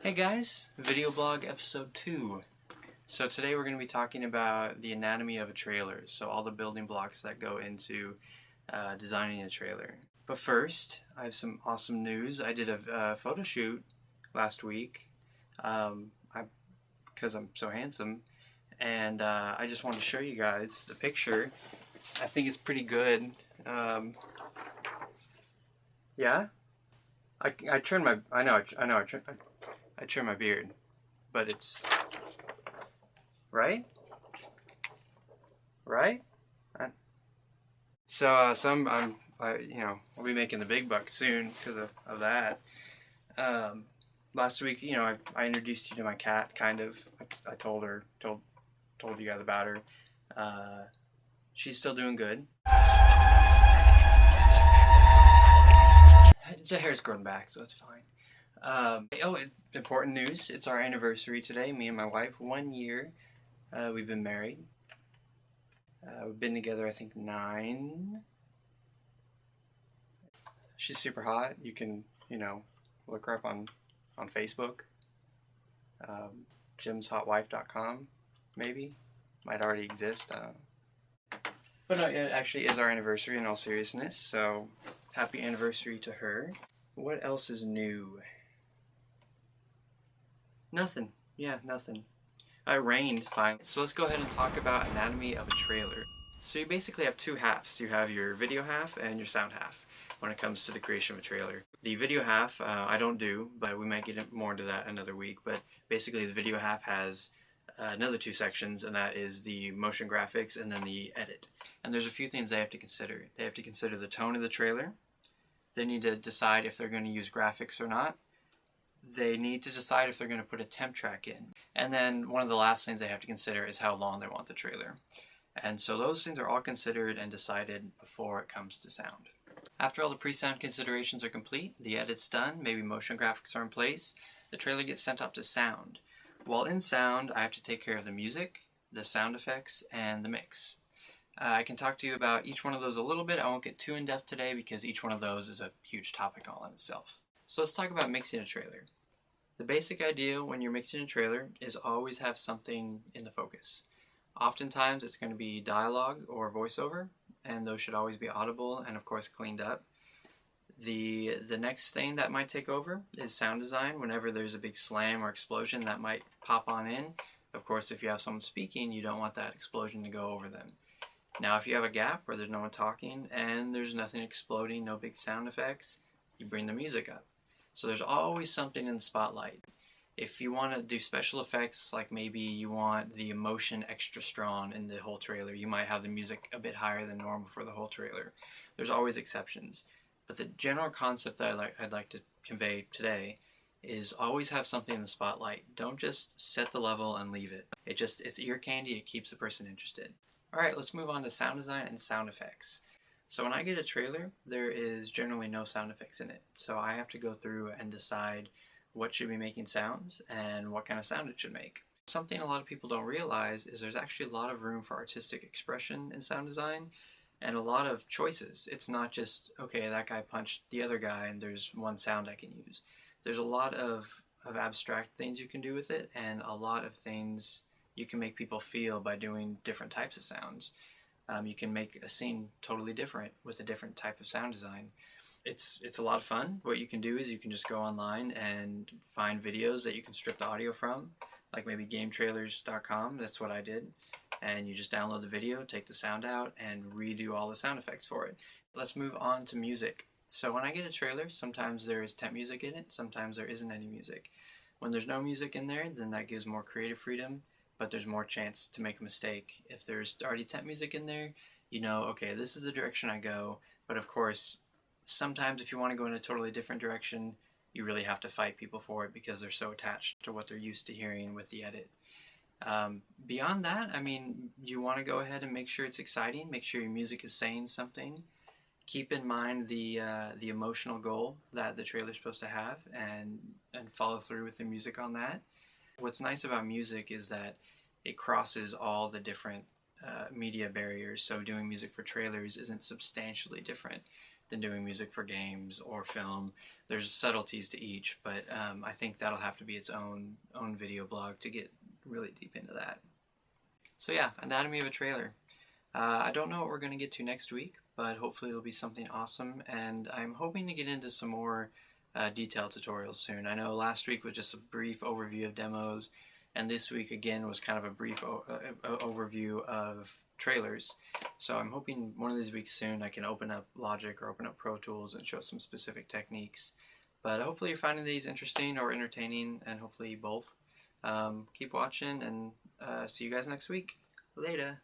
Hey guys, video blog episode 2. So today we're going to be talking about the anatomy of a trailer, so all the building blocks that go into designing a trailer. But first, I have some awesome news. I did a photo shoot last week because I'm so handsome, and I just wanted to show you guys the picture. I think it's pretty good. Yeah? I trimmed my, I trimmed my beard, but it's, right? So I'll be making the big bucks soon because of that. Last week, I introduced you to my cat, kind of. I told you guys about her. She's still doing good. The hair's grown back, so it's fine. Important news. It's our anniversary today, me and my wife. 1 year we've been married. We've been together, I think, 9. She's super hot. You can, look her up on Facebook. jimshotwife.com, maybe. Might already exist. But no, it actually is our anniversary in all seriousness, so happy anniversary to her. What else is new? Nothing. Yeah, nothing. It rained finally. So let's go ahead and talk about anatomy of a trailer. So you basically have 2 halves. You have your video half and your sound half when it comes to the creation of a trailer. The video half I don't do, but we might get more into that another week. But basically the video half has another 2 sections, and that is the motion graphics and then the edit. And there's a few things they have to consider. They have to consider the tone of the trailer. They need to decide if they're going to use graphics or not. They need to decide if they're going to put a temp track in. And then one of the last things they have to consider is how long they want the trailer. And so those things are all considered and decided before it comes to sound. After all the pre-sound considerations are complete, the edit's done, maybe motion graphics are in place, the trailer gets sent off to sound. While in sound, I have to take care of the music, the sound effects, and the mix. I can talk to you about each one of those a little bit. I won't get too in-depth today because each one of those is a huge topic all in itself. So let's talk about mixing a trailer. The basic idea when you're mixing a trailer is always have something in the focus. Oftentimes it's going to be dialogue or voiceover, and those should always be audible and of course cleaned up. The next thing that might take over is sound design. Whenever there's a big slam or explosion that might pop on in, of course if you have someone speaking, you don't want that explosion to go over them. Now if you have a gap where there's no one talking and there's nothing exploding, no big sound effects, you bring the music up. So there's always something in the spotlight. If you want to do special effects, like maybe you want the emotion extra strong in the whole trailer, you might have the music a bit higher than normal for the whole trailer. There's always exceptions. But the general concept that I'd like to convey today is always have something in the spotlight. Don't just set the level and leave it. It's ear candy, it keeps the person interested. Alright, let's move on to sound design and sound effects. So when I get a trailer, there is generally no sound effects in it. So I have to go through and decide what should be making sounds and what kind of sound it should make. Something a lot of people don't realize is there's actually a lot of room for artistic expression in sound design and a lot of choices. It's not just, okay, that guy punched the other guy and there's one sound I can use. There's a lot of abstract things you can do with it, and a lot of things you can make people feel by doing different types of sounds. You can make a scene totally different with a different type of sound design. It's a lot of fun. What you can do is you can just go online and find videos that you can strip the audio from, like maybe gametrailers.com, that's what I did. And you just download the video, take the sound out, and redo all the sound effects for it. Let's move on to music. So when I get a trailer, sometimes there is temp music in it, sometimes there isn't any music. When there's no music in there, then that gives more creative freedom, but there's more chance to make a mistake. If there's already temp music in there, you know, okay, this is the direction I go, but of course, sometimes if you want to go in a totally different direction, you really have to fight people for it because they're so attached to what they're used to hearing with the edit. Beyond that, I mean, you want to go ahead and make sure it's exciting, make sure your music is saying something. Keep in mind the emotional goal that the trailer is supposed to have, and follow through with the music on that. What's nice about music is that it crosses all the different media barriers, so doing music for trailers isn't substantially different. than doing music for games or film. There's subtleties to each, but I think that'll have to be its own video blog to get really deep into that. So yeah, anatomy of a trailer. I don't know what we're going to get to next week, but hopefully it'll be something awesome, and I'm hoping to get into some more detailed tutorials soon. I know last week was just a brief overview of demos, and this week again was kind of a brief overview of trailers. So I'm hoping one of these weeks soon I can open up Logic or open up Pro Tools and show some specific techniques. But hopefully you're finding these interesting or entertaining, and hopefully both. Keep watching, and see you guys next week. Later.